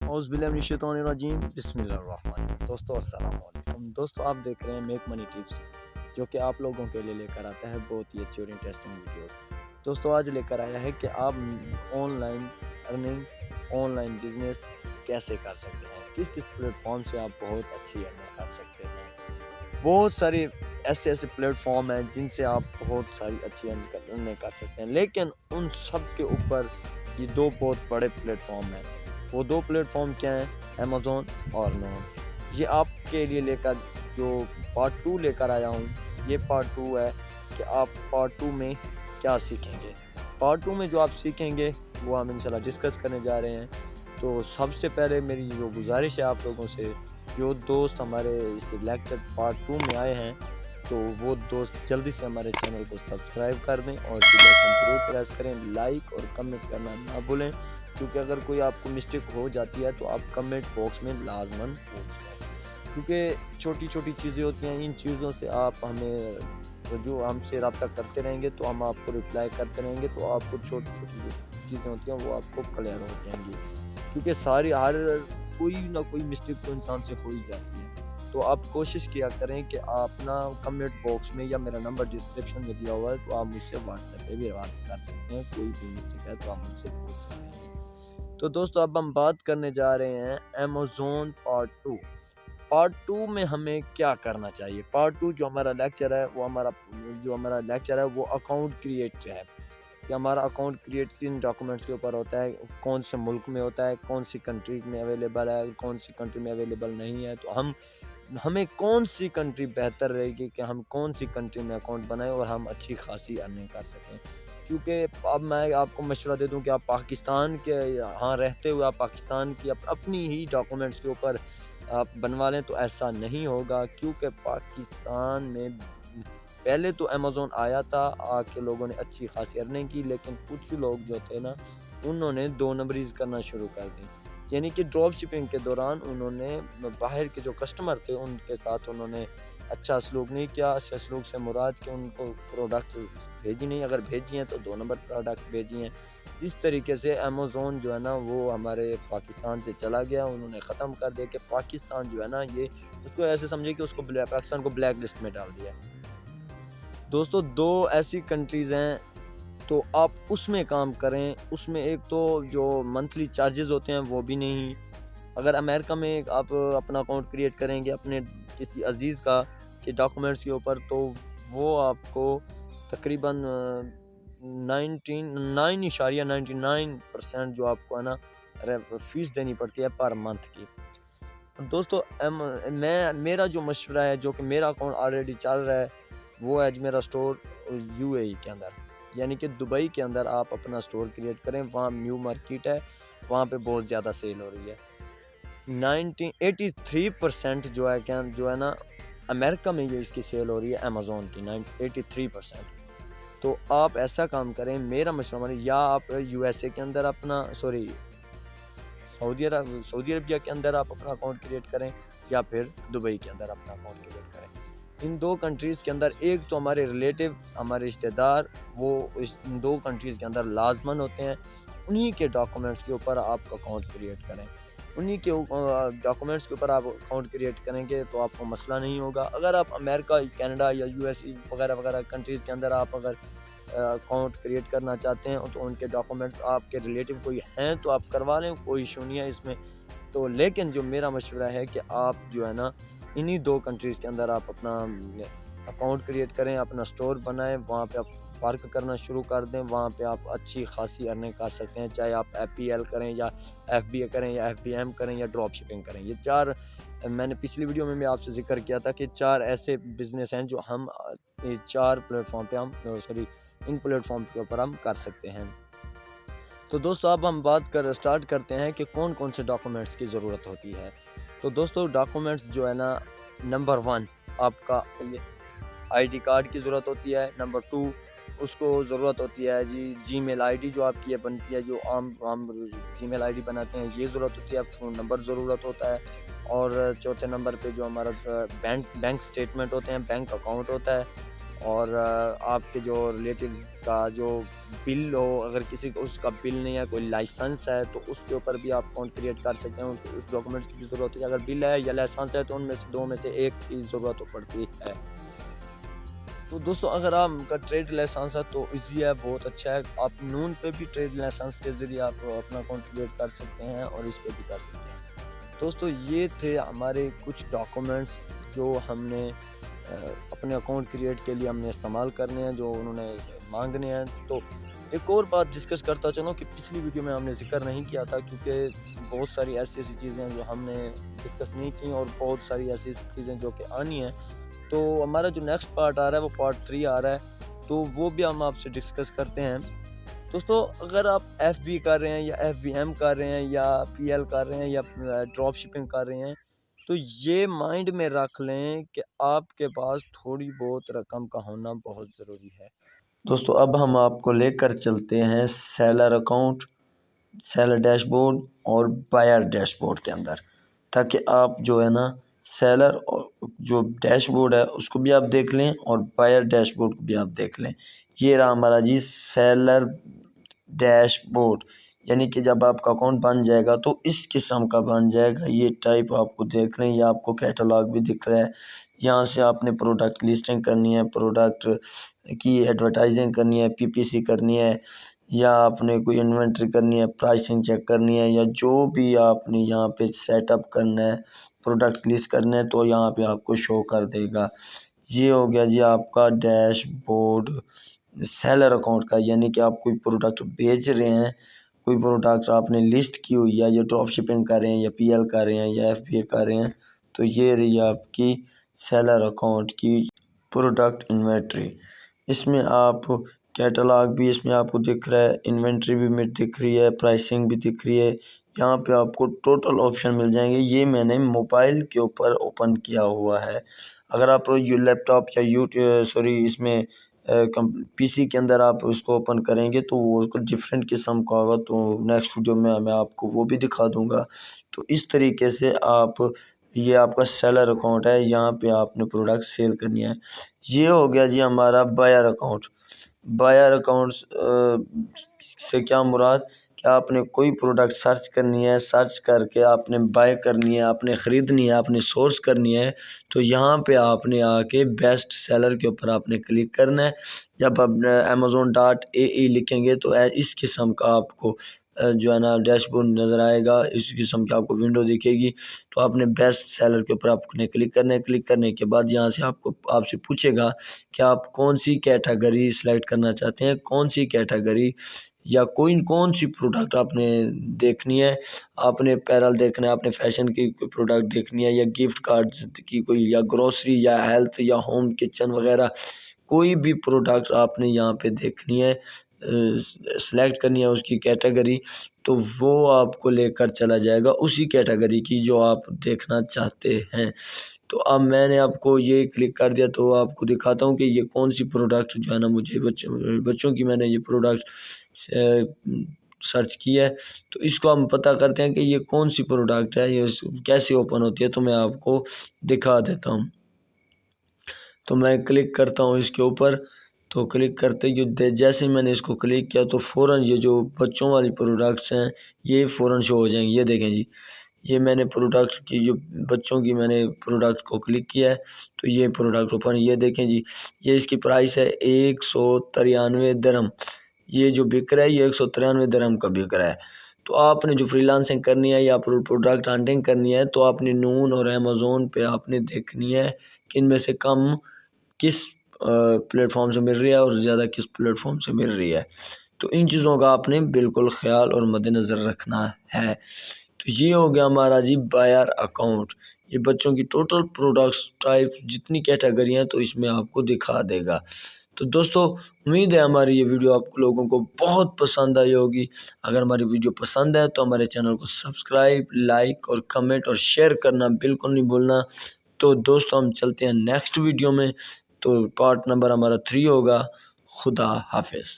औज़ुबिल्लाहिमिनश्शैतानिर्रजीम बिस्मिल्लाहिर्रहमानिर्रहीम। दोस्तों अस्सलाम वालेकुम। दोस्तों आप देख रहे हैं मेक मनी टिप्स, जो कि आप लोगों के लिए लेकर आता है बहुत ही अच्छी और इंटरेस्टिंग वीडियोस। दोस्तों आज लेकर आया है कि आप ऑनलाइन अर्निंग, ऑनलाइन बिजनेस कैसे कर सकते हैं, किस किस प्लेटफॉर्म से आप बहुत अच्छी अर्निंग कर सकते हैं। बहुत सारे ऐसे प्लेटफॉर्म हैं जिनसे आप बहुत सारी अच्छी अर्निंग कर सकते हैं, लेकिन उन सब के ऊपर ये दो बहुत बड़े प्लेटफॉर्म हैं। वो दो प्लेटफॉर्म क्या हैं? अमेज़न और नून। ये आपके लिए लेकर जो पार्ट 2 लेकर आया हूँ, ये पार्ट 2 है कि आप पार्ट 2 में क्या सीखेंगे। पार्ट 2 में जो आप सीखेंगे वो हम इंशाल्लाह डिस्कस करने जा रहे हैं। तो सबसे पहले मेरी जो गुजारिश है आप लोगों से, जो दोस्त हमारे इस लेक्चर पार्ट 2 में आए हैं, तो वो दोस्त जल्दी से हमारे चैनल को सब्सक्राइब कर दें और बेल आइकन जरूर प्रेस करें। लाइक और कमेंट करना ना भूलें, क्योंकि अगर कोई आपको मिस्टेक हो जाती है तो आप कमेंट बॉक्स में लाजमन पूछ लें, क्योंकि छोटी छोटी चीज़ें होती हैं। इन चीज़ों से आप हमें जो हमसे रब्ता करते रहेंगे तो हम आपको रिप्लाई करते रहेंगे, तो आपको छोटी छोटी जो चीज़ें होती हैं वो आपको क्लियर हो जाएंगी, क्योंकि हर कोई ना कोई मिस्टेक तो इंसान से हो ही जाती है। तो आप कोशिश किया करें कि आप ना कमेंट बॉक्स में, या मेरा नंबर डिस्क्रिप्शन में दिया हुआ है, तो आप मुझसे व्हाट्सएप पे भी बात कर सकते हैं। कोई भी मिस्टेक है तो आप मुझसे पूछ सकते हैं। तो दोस्तों अब हम बात करने जा रहे हैं अमेज़न पार्ट 2। पार्ट 2 में हमें क्या करना चाहिए। पार्ट 2 जो हमारा लेक्चर है वो अकाउंट क्रिएट है, कि हमारा अकाउंट क्रिएट किन डॉक्यूमेंट्स के ऊपर होता है, कौन से मुल्क में होता है, कौन सी कंट्री में अवेलेबल है, कौन सी कंट्री में अवेलेबल नहीं है। तो हमें कौन सी कंट्री बेहतर रहेगी कि हम कौन सी कंट्री में अकाउंट बनाएं और हम अच्छी खासी अर्निंग कर सकें। क्योंकि अब मैं आपको मशवरा दे दूं कि आप पाकिस्तान के यहाँ रहते हुए आप पाकिस्तान की अपनी ही डॉक्यूमेंट्स के ऊपर आप बनवा लें, तो ऐसा नहीं होगा। क्योंकि पाकिस्तान में पहले तो अमेज़न आया था, आके लोगों ने अच्छी खासी अर्निंग की, लेकिन कुछ लोग जो थे ना, उन्होंने दो नंबरीज करना शुरू कर दी। यानी कि ड्रॉप शिपिंग के दौरान उन्होंने बाहर के जो कस्टमर थे उनके साथ उन्होंने अच्छा सलूक नहीं किया। अच्छा सलूक से मुराद कि उनको प्रोडक्ट भेजी नहीं, अगर भेजी हैं तो 2 नंबर प्रोडक्ट भेजी हैं। इस तरीके से अमेज़न जो है ना वो हमारे पाकिस्तान से चला गया। उन्होंने ख़त्म कर दिया कि पाकिस्तान जो है ना, ये उसको ऐसे समझे कि उसको पाकिस्तान को ब्लैक लिस्ट में डाल दिया। दोस्तों दो ऐसी कंट्रीज़ हैं, तो आप उसमें काम करें। उसमें एक तो जो मंथली चार्जेस होते हैं वो भी नहीं। अगर अमेरिका में आप अपना अकाउंट क्रिएट करेंगे अपने किसी अजीज़ का के डॉक्यूमेंट्स के ऊपर, तो वो आपको तकरीबन 99.99% जो आपको है ना फीस देनी पड़ती है पर मंथ की। दोस्तों मेरा जो मशवरा है, जो कि मेरा अकाउंट ऑलरेडी चल रहा है, वो है मेरा स्टोर यूएई के अंदर, यानी कि दुबई के अंदर आप अपना स्टोर क्रिएट करें। वहाँ न्यू मार्केट है, वहाँ पे बहुत ज़्यादा सेल हो रही है। 83% जो है ना अमेरिका में ये इसकी सेल हो रही है अमेज़न की 83%। तो आप ऐसा काम करें, मेरा मशवरा मानिए, या आप यूएसए के अंदर अपना सऊदी अरबिया के अंदर आप अपना अकाउंट क्रिएट करें, या फिर दुबई के अंदर अपना अकाउंट क्रिएट करें। इन दो कंट्रीज़ के अंदर एक तो हमारे रिलेटिव, हमारे रिश्तेदार, वो इन दो कंट्रीज़ के अंदर लाजमन होते हैं। उन्हीं के डॉक्यूमेंट्स के ऊपर आप अकाउंट क्रिएट करें। उन्हीं के डॉक्यूमेंट्स के ऊपर आप अकाउंट क्रिएट करेंगे तो आपको मसला नहीं होगा। अगर आप अमेरिका, कनाडा या यूएसए वगैरह वगैरह कंट्रीज़ के अंदर आप अगर अकाउंट क्रिएट करना चाहते हैं, तो उनके डॉक्यूमेंट्स आपके रिलेटिव कोई हैं तो आप करवा लें, कोई इशू नहीं है इसमें। तो लेकिन जो मेरा मशवरा है कि आप जो है ना इन्हीं दो कंट्रीज़ के अंदर आप अपना अकाउंट क्रिएट करें, अपना स्टोर बनाएं, वहाँ पे आप वर्क करना शुरू कर दें। वहाँ पे आप अच्छी खासी अर्निंग कर सकते हैं, चाहे आप FBL करें या FBA करें या FBM करें या ड्रॉप शिपिंग करें। ये चार, मैंने पिछली वीडियो में भी आपसे जिक्र किया था कि चार ऐसे बिजनेस हैं जो हम चार प्लेटफॉर्म पे इन प्लेटफॉर्म के ऊपर हम कर सकते हैं। तो दोस्तों अब हम स्टार्ट करते हैं कि कौन कौन से डॉक्यूमेंट्स की ज़रूरत होती है। तो दोस्तों डॉक्यूमेंट्स जो है ना, नंबर 1 आपका ID कार्ड की ज़रूरत होती है। नंबर 2 उसको ज़रूरत होती है जीमेल ID जो आपकी बनती है, जो आम जीमेल ID बनाते हैं, ये ज़रूरत होती है। फ़ोन नंबर ज़रूरत होता है। और चौथे नंबर पे जो हमारा बैंक स्टेटमेंट होते हैं, बैंक अकाउंट होता है। और आपके जो रिलेटिव کا جو بل ہو، اگر کسی کو اس کا بل نہیں ہے، کوئی لائسنس ہے تو اس کے اوپر بھی آپ اکاؤنٹ کریٹ کر سکتے ہیں. اس ڈاکومنٹس کی بھی ضرورت ہے. اگر بل ہے یا لائسنس ہے تو ان میں سے دو میں سے ایک کی ضرورت پڑتی ہے. تو دوستو اگر آپ کا ٹریڈ لائسنس ہے تو ایزی ہے، بہت اچھا ہے. آپ نون پہ بھی ٹریڈ لائسنس کے ذریعے آپ اپنا اکاؤنٹ کریٹ کر سکتے ہیں اور اس پہ بھی کر سکتے ہیں. دوستو یہ تھے ہمارے کچھ ڈاکومنٹس جو ہم نے اپنے اکاؤنٹ کریٹ کے لیے ہم نے استعمال کرنے ہیں، جو انہوں نے مانگنے ہیں. تو ایک اور بات ڈسکس کرتا چلوں کہ پچھلی ویڈیو میں ہم نے ذکر نہیں کیا تھا، کیونکہ بہت ساری ایسی چیزیں ہیں جو ہم نے ڈسکس نہیں کی اور بہت ساری ایسی چیزیں جو کہ آنی ہیں. تو ہمارا جو نیکسٹ پارٹ آ رہا ہے وہ پارٹ 3 آ رہا ہے، تو وہ بھی ہم آپ سے ڈسکس کرتے ہیں. دوستو اگر آپ ایف بی کر رہے ہیں یا ایف بی ایم کر رہے ہیں یا پی ایل کر رہے ہیں یا ڈراپ شپنگ کر رہے ہیں، تو یہ مائنڈ میں رکھ لیں کہ آپ کے پاس تھوڑی بہت رقم کا ہونا بہت ضروری ہے. دوستو اب ہم آپ کو لے کر چلتے ہیں seller account, seller dash board اور بائر ڈیش بورڈ کے اندر، تاکہ آپ جو ہے نا سیلر جو ڈیش بورڈ ہے اس کو بھی آپ دیکھ لیں اور بائر ڈیش بورڈ کو بھی آپ دیکھ لیں. یہ رہا ہمارا جی سیلر ڈیش بورڈ، یعنی کہ جب آپ کا اکاؤنٹ بن جائے گا تو اس قسم کا بن جائے گا. یہ ٹائپ آپ کو دیکھ رہے ہیں، یہ آپ کو کیٹلاگ بھی دکھ رہا ہے. یہاں سے آپ نے پروڈکٹ لسٹنگ کرنی ہے، پروڈکٹ کی ایڈورٹائزنگ کرنی ہے، پی پی سی کرنی ہے، یا آپ نے کوئی انوینٹری کرنی ہے، پرائسنگ چیک کرنی ہے، یا جو بھی آپ نے یہاں پہ سیٹ اپ کرنا ہے، پروڈکٹ لسٹ کرنا ہے، تو یہاں پہ آپ کو شو کر دے گا. یہ ہو گیا جی آپ کا ڈیش بورڈ سیلر اکاؤنٹ کا، یعنی کہ آپ کوئی پروڈکٹ بیچ رہے ہیں، کوئی پروڈکٹ آپ نے لسٹ کی ہوئی ہے، یا ڈراپ شپنگ کر رہے ہیں یا پی ایل کر رہے ہیں یا ایف بی اے کر رہے ہیں، تو یہ رہی آپ کی سیلر اکاؤنٹ کی پروڈکٹ انوینٹری. اس میں آپ کیٹلاگ بھی اس میں آپ کو دکھ رہا ہے، انوینٹری بھی میں دکھ رہی ہے، پرائسنگ بھی دکھ رہی ہے. یہاں پہ آپ کو ٹوٹل آپشن مل جائیں گے. یہ میں نے موبائل کے اوپر اوپن کیا ہوا ہے. اگر آپ لیپ ٹاپ یا اس میں پی سی کے اندر آپ اس کو اوپن کریں گے تو وہ ڈفرینٹ قسم کا ہوگا، تو نیکسٹ ویڈیو میں آپ کو وہ بھی دکھا دوں گا. تو اس طریقے سے یہ آپ کا سیلر اکاؤنٹ ہے، یہاں پہ آپ نے پروڈکٹ سیل کرنی ہے. یہ ہو گیا جی ہمارا بائر اکاؤنٹ. بائر اکاؤنٹ سے کیا مراد کہ آپ نے کوئی پروڈکٹ سرچ کرنی ہے، سرچ کر کے آپ نے بائی کرنی ہے، آپ نے خریدنی ہے، آپ نے سورس کرنی ہے، تو یہاں پہ آپ نے آ کے بیسٹ سیلر کے اوپر آپ نے کلک کرنا ہے. جب آپ amazon.ae لکھیں گے تو اس قسم کا آپ کو جو ہے نا ڈیش بورڈ نظر آئے گا، اس قسم کی آپ کو ونڈو دکھے گی. تو آپ نے بیسٹ سیلر کے اوپر آپ نے کلک کرنا ہے. کلک کرنے کے بعد یہاں سے آپ سے پوچھے گا کہ آپ کون سی کیٹیگری سلیکٹ کرنا چاہتے ہیں، کون سی کیٹیگری یا کون سی پروڈکٹ آپ نے دیکھنی ہے. آپ نے اپیرل دیکھنا ہے، آپ نے فیشن کی کوئی پروڈکٹ دیکھنی ہے، یا گفٹ کارڈز کی کوئی، یا گروسری یا ہیلتھ یا ہوم کچن وغیرہ، کوئی بھی پروڈکٹ آپ نے یہاں پہ دیکھنی ہے، سلیکٹ کرنی ہے اس کی کیٹیگری، تو وہ آپ کو لے کر چلا جائے گا اسی کیٹیگری کی جو آپ دیکھنا چاہتے ہیں. تو اب میں نے آپ کو یہ کلک کر دیا تو آپ کو دکھاتا ہوں کہ یہ کون سی پروڈکٹ جو ہے نا مجھے بچوں کی میں نے یہ پروڈکٹ سرچ کی ہے. تو اس کو ہم پتہ کرتے ہیں کہ یہ کون سی پروڈکٹ ہے، یہ کیسے اوپن ہوتی ہے. تو میں آپ کو دکھا دیتا ہوں. تو میں کلک کرتا ہوں اس کے اوپر. تو کلک کرتے جیسے میں نے اس کو کلک کیا تو فوراً یہ جو بچوں والی پروڈکٹس ہیں یہ فوراً شو ہو جائیں گے. یہ دیکھیں جی، یہ میں نے پروڈکٹ کی جو بچوں کی میں نے پروڈکٹ کو کلک کیا ہے تو یہ پروڈکٹ اوپن. یہ دیکھیں جی، یہ اس کی پرائس ہے 193 درہم. یہ جو بک رہا ہے یہ 193 درہم کا بک رہا ہے. تو آپ نے جو فری لانسنگ کرنی ہے یا پروڈکٹ ہنٹنگ کرنی ہے تو آپ نے نون اور امیزون پہ آپ نے دیکھنی ہے کہ ان میں سے کم کس پلیٹ فارم سے مل رہی ہے اور زیادہ کس پلیٹ فارم سے مل رہی ہے. تو ان چیزوں کا آپ نے بالکل خیال اور مد نظر رکھنا ہے. تو یہ ہو گیا ہمارا جی بائر اکاؤنٹ. یہ بچوں کی ٹوٹل پروڈکٹس ٹائپ جتنی کیٹیگری ہیں تو اس میں آپ کو دکھا دے گا. تو دوستو امید ہے ہماری یہ ویڈیو آپ لوگوں کو بہت پسند آئی ہوگی. اگر ہماری ویڈیو پسند ہے تو ہمارے چینل کو سبسکرائب، لائک اور کمنٹ اور شیئر کرنا بالکل نہیں بھولنا. تو دوستو ہم چلتے ہیں نیکسٹ ویڈیو میں. تو پارٹ نمبر ہمارا 3 ہوگا. خدا حافظ.